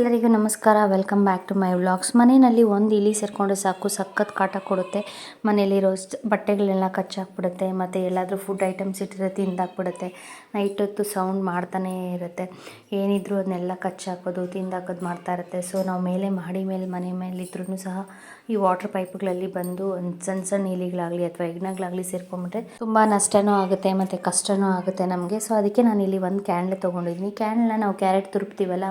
ಎಲ್ಲರಿಗೂ ನಮಸ್ಕಾರ. Welcome back to my vlogs. ಮನೆಯಲ್ಲಿ ಒಂದು ಇಲಿ ಸೇರಿಕೊಂಡ್ರೆ ಸಾಕು, ಸಖತ್ ಕಾಟ ಕೊಡುತ್ತೆ. ಮನೇಲಿರೋ ಬಟ್ಟೆಗಳೆಲ್ಲ ಕಚ್ಚಾಕ್ಬಿಡುತ್ತೆ, ಮತ್ತು ಎಲ್ಲಾದರೂ ಫುಡ್ ಐಟಮ್ಸ್ ಇಟ್ಟಿದ್ರೆ ತಿಂದಾಕ್ಬಿಡುತ್ತೆ. ನೈಟ್ ಹೊತ್ತು ಸೌಂಡ್ ಮಾಡ್ತಾನೇ ಇರುತ್ತೆ. ಏನಿದ್ರು ಅದನ್ನೆಲ್ಲ ಕಚ್ಚಾಕೋದು ತಿಂದಾಕೋದು ಮಾಡ್ತಾ ಇರುತ್ತೆ. ಸೊ ನಾವು ಮನೆ ಮೇಲೆ ಇದ್ರೂ ಸಹ ಈ ವಾಟರ್ ಪೈಪ್ಗಳಲ್ಲಿ ಬಂದು ಒಂದು ಸಣ್ಣ ಇಲಿಗಳಾಗಲಿ ಅಥವಾ ಹೆಗ್ಣಗಳಾಗಲಿ ಸೇರ್ಕೊಂಡ್ಬಿಟ್ರೆ ತುಂಬ ನಷ್ಟನೂ ಆಗುತ್ತೆ ಮತ್ತು ಕಷ್ಟನೂ ಆಗುತ್ತೆ ನಮಗೆ. ಸೊ ಅದಕ್ಕೆ ನಾನಿಲ್ಲಿ ಒಂದು ಕ್ಯಾಂಡ್ಲ್ ತೊಗೊಂಡಿದ್ದೀನಿ. ಕ್ಯಾಂಡ್ಲನ್ನ ನಾವು ಕ್ಯಾರೆಟ್ ತುರುಪ್ತೀವಲ್ಲ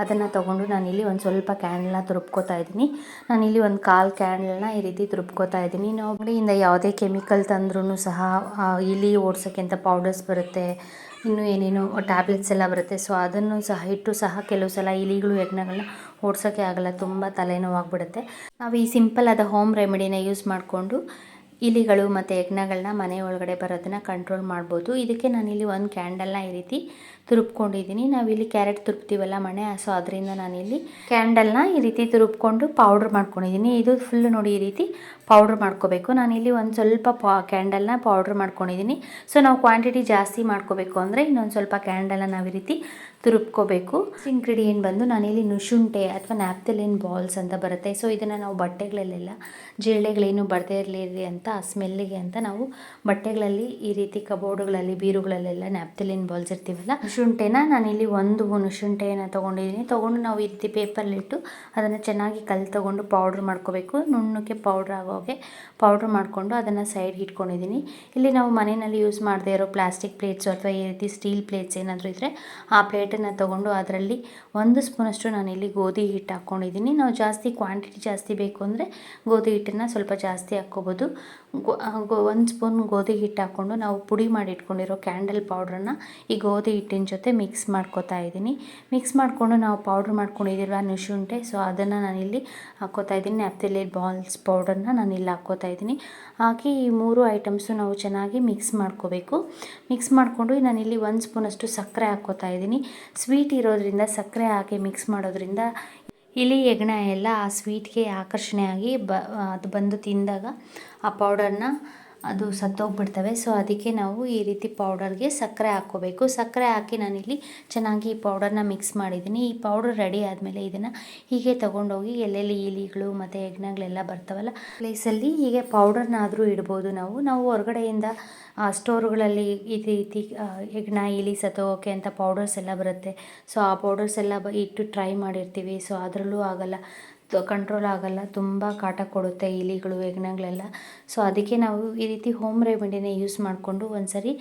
ಅದನ್ನು ತೊಗೊಂಡು ನಾನಿಲ್ಲಿ ಒಂದು ಸ್ವಲ್ಪ ಕ್ಯಾಂಡಲ್ನ ತುರುಪ್ಕೋತಾ ಇದ್ದೀನಿ. ನಾನಿಲ್ಲಿ ಒಂದು 1/4 ಕ್ಯಾಂಡಲ್ನ ಈ ರೀತಿ ತುರುಪ್ಕೋತಾ ಇದ್ದೀನಿ. ನಾವು ಅಂಗಡಿಯಿಂದ ಯಾವುದೇ ಕೆಮಿಕಲ್ ತಂದ್ರೂ ಸಹ ಇಲಿ ಓಡಿಸೋಕ್ಕೆ ಅಂತ ಪೌಡರ್ಸ್ ಬರುತ್ತೆ, ಇನ್ನೂ ಏನೇನೋ ಟ್ಯಾಬ್ಲೆಟ್ಸ್ ಎಲ್ಲ ಬರುತ್ತೆ. ಸೊ ಅದನ್ನು ಸಹ ಇಟ್ಟು ಸಹ ಕೆಲವು ಸಲ ಇಲಿಗಳು ಹೆಗ್ಣಗಳನ್ನ ಓಡಿಸೋಕ್ಕೆ ಆಗೋಲ್ಲ, ತುಂಬ ತಲೆನೋವಾಗ್ಬಿಡುತ್ತೆ. ನಾವು ಈ ಸಿಂಪಲ್ ಆದ ಹೋಮ್ ರೆಮಿಡಿನ ಯೂಸ್ ಮಾಡಿಕೊಂಡು ಇಲಿಗಳು ಮತ್ತು ಹೆಗ್ಣಗಳನ್ನ ಮನೆ ಒಳಗಡೆ ಬರೋದನ್ನು ಕಂಟ್ರೋಲ್ ಮಾಡ್ಬೋದು. ಇದಕ್ಕೆ ನಾನಿಲ್ಲಿ ಒಂದು ಕ್ಯಾಂಡಲ್ನ ಈ ರೀತಿ ತುರುಪ್ಕೊಂಡಿದ್ದೀನಿ. ನಾವಿಲ್ಲಿ ಕ್ಯಾರೆಟ್ ತುರುಪ್ತೀವಲ್ಲ ಸೊ ಅದರಿಂದ ನಾನಿಲ್ಲಿ ಕ್ಯಾಂಡಲ್ನ ಈ ರೀತಿ ತುರುಪ್ಕೊಂಡು ಪೌಡ್ರ್ ಮಾಡ್ಕೊಂಡಿದ್ದೀನಿ. ಇದು ಫುಲ್ ನೋಡಿ ಈ ರೀತಿ ಪೌಡ್ರ್ ಮಾಡ್ಕೋಬೇಕು. ನಾನಿಲ್ಲಿ ಒಂದು ಸ್ವಲ್ಪ ಕ್ಯಾಂಡಲ್ನ ಪೌಡ್ರ್ ಮಾಡ್ಕೊಂಡಿದ್ದೀನಿ. ಸೊ ನಾವು ಕ್ವಾಂಟಿಟಿ ಜಾಸ್ತಿ ಮಾಡ್ಕೋಬೇಕು ಅಂದರೆ ಇನ್ನೊಂದು ಸ್ವಲ್ಪ ಕ್ಯಾಂಡಲ್ನ ನಾವು ಈ ರೀತಿ ತುರುಪ್ಕೋಬೇಕು. ಇಂಗ್ರೀಡಿಯೆಂಟ್ ಬಂದು ನಾನಿಲ್ಲಿ ನುಶುಂಠೆ ಅಥವಾ ನ್ಯಾಪ್ಥಲಿನ್ ಬಾಲ್ಸ್ ಅಂತ ಬರುತ್ತೆ. ಸೊ ಇದನ್ನು ನಾವು ಬಟ್ಟೆಗಳಲ್ಲೆಲ್ಲ ಜಿರಳೆಗಳೇನು ಬರದೇ ಇರಲಿ ಅಂತ ಸ್ಮೆಲ್ಲಿಗೆ ಅಂತ ನಾವು ಬಟ್ಟೆಗಳಲ್ಲಿ ಈ ರೀತಿ ಕಬೋರ್ಡ್ಗಳಲ್ಲಿ ಬೀರುಗಳಲ್ಲೆಲ್ಲ ನ್ಯಾಪ್ಥಲಿನ್ ಬಾಲ್ಸ್ ಇರ್ತೀವಲ್ಲ, ನುಶುಂಠೆನ ನಾನಿಲ್ಲಿ ಒಂದು ನುಶುಂಠೆಯನ್ನು ತೊಗೊಂಡು ನಾವು ಈ ರೀತಿ ಪೇಪರ್ಲಿಟ್ಟು ಅದನ್ನು ಚೆನ್ನಾಗಿ ತೊಗೊಂಡು ಪೌಡ್ರ್ ಮಾಡ್ಕೋಬೇಕು. ನುಣ್ಣಕ್ಕೆ ಪೌಡ್ರ್ ಆಗೋಗೆ ಪೌಡ್ರ್ ಮಾಡಿಕೊಂಡು ಅದನ್ನು ಸೈಡ್ಗೆ ಇಟ್ಕೊಂಡಿದ್ದೀನಿ. ಇಲ್ಲಿ ನಾವು ಮನೆಯಲ್ಲಿ ಯೂಸ್ ಮಾಡದೇ ಇರೋ ಪ್ಲಾಸ್ಟಿಕ್ ಪ್ಲೇಟ್ಸು ಅಥವಾ ಈ ರೀತಿ ಸ್ಟೀಲ್ ಪ್ಲೇಟ್ಸ್ ಏನಾದರೂ ಇದ್ದರೆ ಆ ಪ್ಲೇಟನ್ನು ತೊಗೊಂಡು ಅದರಲ್ಲಿ 1 ಸ್ಪೂನಷ್ಟು ನಾನಿಲ್ಲಿ ಗೋಧಿ ಹಿಟ್ಟು ಹಾಕ್ಕೊಂಡಿದ್ದೀನಿ. ನಾವು ಕ್ವಾಂಟಿಟಿ ಜಾಸ್ತಿ ಬೇಕು ಅಂದರೆ ಗೋಧಿ ಹಿಟ್ಟನ್ನು ಸ್ವಲ್ಪ ಜಾಸ್ತಿ ಹಾಕ್ಕೋಬೋದು. 1 ಸ್ಪೂನ್ ಗೋಧಿ ಹಿಟ್ಟು ಹಾಕ್ಕೊಂಡು ನಾವು ಪುಡಿ ಮಾಡಿ ಇಟ್ಕೊಂಡಿರೋ ಕ್ಯಾಂಡಲ್ ಪೌಡ್ರನ್ನು ಈ ಗೋಧಿ ಹಿಟ್ಟಿನ ಜೊತೆ ಮಿಕ್ಸ್ ಮಾಡ್ಕೋತಾ ಇದ್ದೀನಿ. ಮಿಕ್ಸ್ ಮಾಡಿಕೊಂಡು ನಾವು ಪೌಡ್ರ್ ಮಾಡ್ಕೊಂಡಿದ್ದೀರ ನುಶುಂಠೆ, ಸೊ ಅದನ್ನು ನಾನಿಲ್ಲಿ ಹಾಕ್ಕೋತಾ ಇದ್ದೀನಿ. ನ್ಯಾಪ್ಥಲಿನ್ ಬಾಲ್ಸ್ ಪೌಡರ್ನ ನಾನಿಲ್ಲಿ ಹಾಕ್ಕೋತಾ ಇದ್ದೀನಿ. ಹಾಕಿ ಈ 3 ಐಟಮ್ಸು ನಾವು ಚೆನ್ನಾಗಿ ಮಿಕ್ಸ್ ಮಾಡ್ಕೋಬೇಕು. ಮಿಕ್ಸ್ ಮಾಡಿಕೊಂಡು ನಾನಿಲ್ಲಿ 1 ಸ್ಪೂನಷ್ಟು ಸಕ್ಕರೆ ಹಾಕ್ಕೋತಾ ಇದ್ದೀನಿ. ಸ್ವೀಟ್ ಇರೋದ್ರಿಂದ ಸಕ್ಕರೆ ಹಾಕಿ ಮಿಕ್ಸ್ ಮಾಡೋದ್ರಿಂದ ಇಲಿ ಹೆಗ್ಣ ಎಲ್ಲ ಆ ಸ್ವೀಟ್ಗೆ ಆಕರ್ಷಣೆಯಾಗಿ ಅದು ಬಂದು ತಿಂದಾಗ ಆ ಪೌಡರ್ನ ಅದು ಸತ್ತೋಗ್ಬಿಡ್ತವೆ. ಸೊ ಅದಕ್ಕೆ ನಾವು ಈ ರೀತಿ ಪೌಡರ್ಗೆ ಸಕ್ಕರೆ ಹಾಕ್ಕೋಬೇಕು. ಸಕ್ಕರೆ ಹಾಕಿ ನಾನಿಲ್ಲಿ ಚೆನ್ನಾಗಿ ಈ ಪೌಡರ್ನ ಮಿಕ್ಸ್ ಮಾಡಿದ್ದೀನಿ. ಈ ಪೌಡರ್ ರೆಡಿ ಆದಮೇಲೆ ಇದನ್ನು ಹೀಗೆ ತೊಗೊಂಡೋಗಿ ಎಲ್ಲೆಲ್ಲಿ ಇಲಿಗಳು ಮತ್ತು ಹೆಗ್ಣಗಳೆಲ್ಲ ಬರ್ತಾವಲ್ಲ ಪ್ಲೇಸಲ್ಲಿ ಹೀಗೆ ಪೌಡರ್ನಾದರೂ ಇಡ್ಬೋದು. ನಾವು ಹೊರಗಡೆಯಿಂದ ಸ್ಟೋರ್ಗಳಲ್ಲಿ ಈ ರೀತಿ ಹೆಗ್ಣ ಇಲಿ ಸತ್ತೋಗೋಕ್ಕೆ ಅಂತ ಪೌಡರ್ಸ್ ಎಲ್ಲ ಬರುತ್ತೆ. ಸೊ ಆ ಪೌಡರ್ಸ್ ಎಲ್ಲ ಇಟ್ಟು ಟ್ರೈ ಮಾಡಿರ್ತೀವಿ. ಸೊ ಅದರಲ್ಲೂ ಆಗೋಲ್ಲ, ಕಂಟ್ರೋಲ್ ಆಗೋಲ್ಲ, ತುಂಬ ಕಾಟ ಕೊಡುತ್ತೆ ಇಲಿಗಳು ಹೆಗ್ಣಗಳೆಲ್ಲ. ಸೊ ಅದಕ್ಕೆ ನಾವು ಈ ರೀತಿ ಹೋಮ್ ರೆಮಿಡಿನ ಯೂಸ್ ಮಾಡಿಕೊಂಡು ಒಂದ್ಸರಿ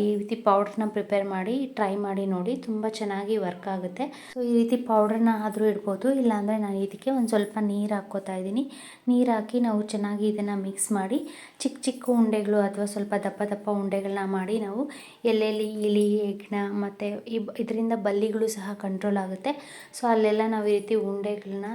ಈ ರೀತಿ ಪೌಡ್ರನ್ನ ಪ್ರಿಪೇರ್ ಮಾಡಿ ಟ್ರೈ ಮಾಡಿ ನೋಡಿ, ತುಂಬ ಚೆನ್ನಾಗಿ ವರ್ಕ್ ಆಗುತ್ತೆ. ಸೊ ಈ ರೀತಿ ಪೌಡ್ರನ್ನ ಆದರೂ ಇಡ್ಬೋದು, ಇಲ್ಲಾಂದರೆ ನಾನು ಇದಕ್ಕೆ ಒಂದು ಸ್ವಲ್ಪ ನೀರು ಹಾಕ್ಕೋತಾ ಇದ್ದೀನಿ. ನೀರು ಹಾಕಿ ನಾವು ಚೆನ್ನಾಗಿ ಇದನ್ನು ಮಿಕ್ಸ್ ಮಾಡಿ ಚಿಕ್ಕ ಉಂಡೆಗಳು ಅಥವಾ ಸ್ವಲ್ಪ ದಪ್ಪ ಉಂಡೆಗಳನ್ನ ಮಾಡಿ ನಾವು ಎಲ್ಲೆಲ್ಲಿ ಇಲಿ ಹೆಗ್ಣ ಮತ್ತು ಇದರಿಂದ ಬಲ್ಲಿಗಳು ಸಹ ಕಂಟ್ರೋಲ್ ಆಗುತ್ತೆ. ಸೊ ಅಲ್ಲೆಲ್ಲ ನಾವು ಈ ರೀತಿ ಉಂಡೆಗಳನ್ನ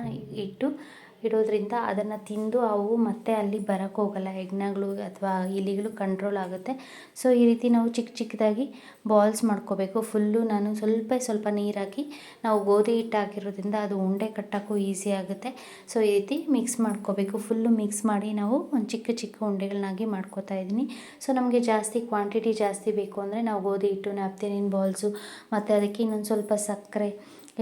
ಇಡೋದ್ರಿಂದ ಅದನ್ನು ತಿಂದು ಅವು ಮತ್ತೆ ಅಲ್ಲಿ ಬರೋಕ್ಕೆ ಹೋಗಲ್ಲ, ಹೆಗ್ಣಗಳು ಅಥವಾ ಇಲಿಗಳು ಕಂಟ್ರೋಲ್ ಆಗುತ್ತೆ. ಸೊ ಈ ರೀತಿ ನಾವು ಚಿಕ್ಕದಾಗಿ ಬಾಲ್ಸ್ ಮಾಡ್ಕೋಬೇಕು. ಫುಲ್ಲು ನಾನು ಸ್ವಲ್ಪ ನೀರು ಹಾಕಿ ನಾವು ಗೋಧಿ ಹಿಟ್ಟು ಹಾಕಿರೋದ್ರಿಂದ ಅದು ಉಂಡೆ ಕಟ್ಟೋಕ್ಕೂ ಈಸಿ ಆಗುತ್ತೆ. ಸೊ ಈ ರೀತಿ ಮಿಕ್ಸ್ ಮಾಡ್ಕೋಬೇಕು. ಫುಲ್ಲು ಮಿಕ್ಸ್ ಮಾಡಿ ನಾವು ಒಂದು ಚಿಕ್ಕ ಉಂಡೆಗಳನ್ನಾಗಿ ಮಾಡ್ಕೋತಾ ಇದ್ದೀನಿ. ಸೊ ನಮಗೆ ಕ್ವಾಂಟಿಟಿ ಜಾಸ್ತಿ ಬೇಕು ಅಂದರೆ ನಾವು ಗೋಧಿ ಹಿಟ್ಟು, ನ್ಯಾಪ್ಥಲಿನ್ ಬಾಲ್ಸು ಮತ್ತು ಅದಕ್ಕೆ ಇನ್ನೊಂದು ಸ್ವಲ್ಪ ಸಕ್ಕರೆ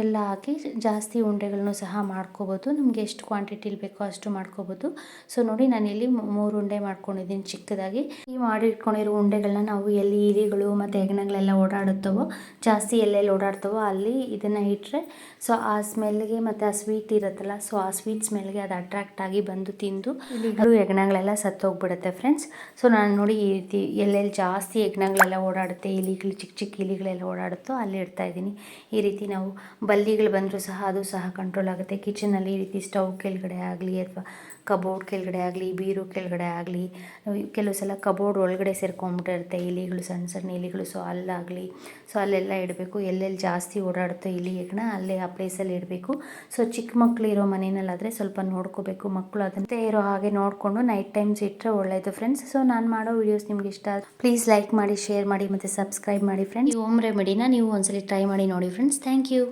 ಎಲ್ಲ ಹಾಕಿ ಜಾಸ್ತಿ ಉಂಡೆಗಳನ್ನು ಸಹ ಮಾಡ್ಕೋಬೋದು. ನಮಗೆ ಎಷ್ಟು ಕ್ವಾಂಟಿಟಿಲಿ ಬೇಕೋ ಅಷ್ಟು ಮಾಡ್ಕೋಬೋದು. ಸೊ ನೋಡಿ ನಾನಿಲ್ಲಿ 3 ಉಂಡೆ ಮಾಡ್ಕೊಂಡಿದ್ದೀನಿ ಚಿಕ್ಕದಾಗಿ. ಈ ಮಾಡಿಟ್ಕೊಂಡಿರೋ ಉಂಡೆಗಳನ್ನ ನಾವು ಎಲ್ಲಿ ಇಲಿಗಳು ಮತ್ತು ಹೆಗ್ಣಗಳೆಲ್ಲ ಓಡಾಡುತ್ತವೋ, ಜಾಸ್ತಿ ಎಲ್ಲೆಲ್ಲಿ ಓಡಾಡ್ತವೋ ಅಲ್ಲಿ ಇದನ್ನು ಇಟ್ಟರೆ ಸೊ ಆ ಸ್ಮೆಲ್ಗೆ ಮತ್ತು ಆ ಸ್ವೀಟ್ ಇರುತ್ತಲ್ಲ, ಸೊ ಆ ಸ್ವೀಟ್ ಸ್ಮೆಲ್ಗೆ ಅದು ಅಟ್ರಾಕ್ಟ್ ಆಗಿ ಬಂದು ತಿಂದು ಇಲಿಗಳು ಹೆಗ್ಣಗಳೆಲ್ಲ ಸತ್ತೋಗ್ಬಿಡುತ್ತೆ ಫ್ರೆಂಡ್ಸ್. ಸೊ ನಾನು ನೋಡಿ ಈ ರೀತಿ ಎಲ್ಲೆಲ್ಲಿ ಜಾಸ್ತಿ ಹೆಗ್ಣಗಳೆಲ್ಲ ಓಡಾಡುತ್ತೆ, ಇಲಿಗಳು ಚಿಕ್ಕ ಇಲಿಗಳೆಲ್ಲ ಓಡಾಡುತ್ತೋ ಅಲ್ಲಿ ಇಡ್ತಾಯಿದ್ದೀನಿ. ಈ ರೀತಿ ನಾವು ಬಲ್ಲಿಗಳು ಬಂದರೂ ಸಹ ಅದು ಸಹ ಕಂಟ್ರೋಲ್ ಆಗುತ್ತೆ. ಕಿಚನಲ್ಲಿ ಈ ರೀತಿ ಸ್ಟವ್ ಕೆಳಗಡೆ ಆಗಲಿ ಅಥವಾ ಕಬೋರ್ಡ್ ಕೆಳಗಡೆ ಆಗಲಿ, ಬೀರು ಕೆಳಗಡೆ ಆಗಲಿ, ಕೆಲವು ಸಲ ಕಬೋರ್ಡ್ ಒಳಗಡೆ ಸೇರ್ಕೊಂಡ್ಬಿಟ್ಟಿರುತ್ತೆ ಇಲಿಗಳು, ಸಣ್ಣ ಇಲಿಗಳು. ಸೊ ಅಲ್ಲಾಗಲಿ, ಸೊ ಅಲ್ಲೆಲ್ಲ ಇಡಬೇಕು. ಎಲ್ಲೆಲ್ಲಿ ಜಾಸ್ತಿ ಓಡಾಡುತ್ತೆ ಇಲಿ ಹೆಗ್ಣ ಅಲ್ಲೇ ಆ ಪ್ಲೇಸಲ್ಲಿ ಇಡಬೇಕು. ಸೊ ಚಿಕ್ಕ ಮಕ್ಕಳು ಇರೋ ಮನೆಯಲ್ಲಾದರೆ ಸ್ವಲ್ಪ ನೋಡ್ಕೋಬೇಕು. ಮಕ್ಕಳು ಅದಂತೆ ಇರೋ ಹಾಗೆ ನೋಡಿಕೊಂಡು ನೈಟ್ ಟೈಮ್ಸ್ ಇಟ್ಟರೆ ಒಳ್ಳೆಯದು ಫ್ರೆಂಡ್ಸ್. ಸೊ ನಾನು ಮಾಡೋ ವೀಡಿಯೋಸ್ ನಿಮ್ಗೆ ಇಷ್ಟ ಆದರೆ ಪ್ಲೀಸ್ ಲೈಕ್ ಮಾಡಿ, ಶೇರ್ ಮಾಡಿ ಮತ್ತು ಸಬ್ಸ್ಕ್ರೈಬ್ ಮಾಡಿ ಫ್ರೆಂಡ್ಸ್. ಈ ಹೋಮ್ ರೆಮಿಡಿನ ನೀವು ಒಂದ್ಸಲಿ ಟ್ರೈ ಮಾಡಿ ನೋಡಿ ಫ್ರೆಂಡ್ಸ್. Thank you.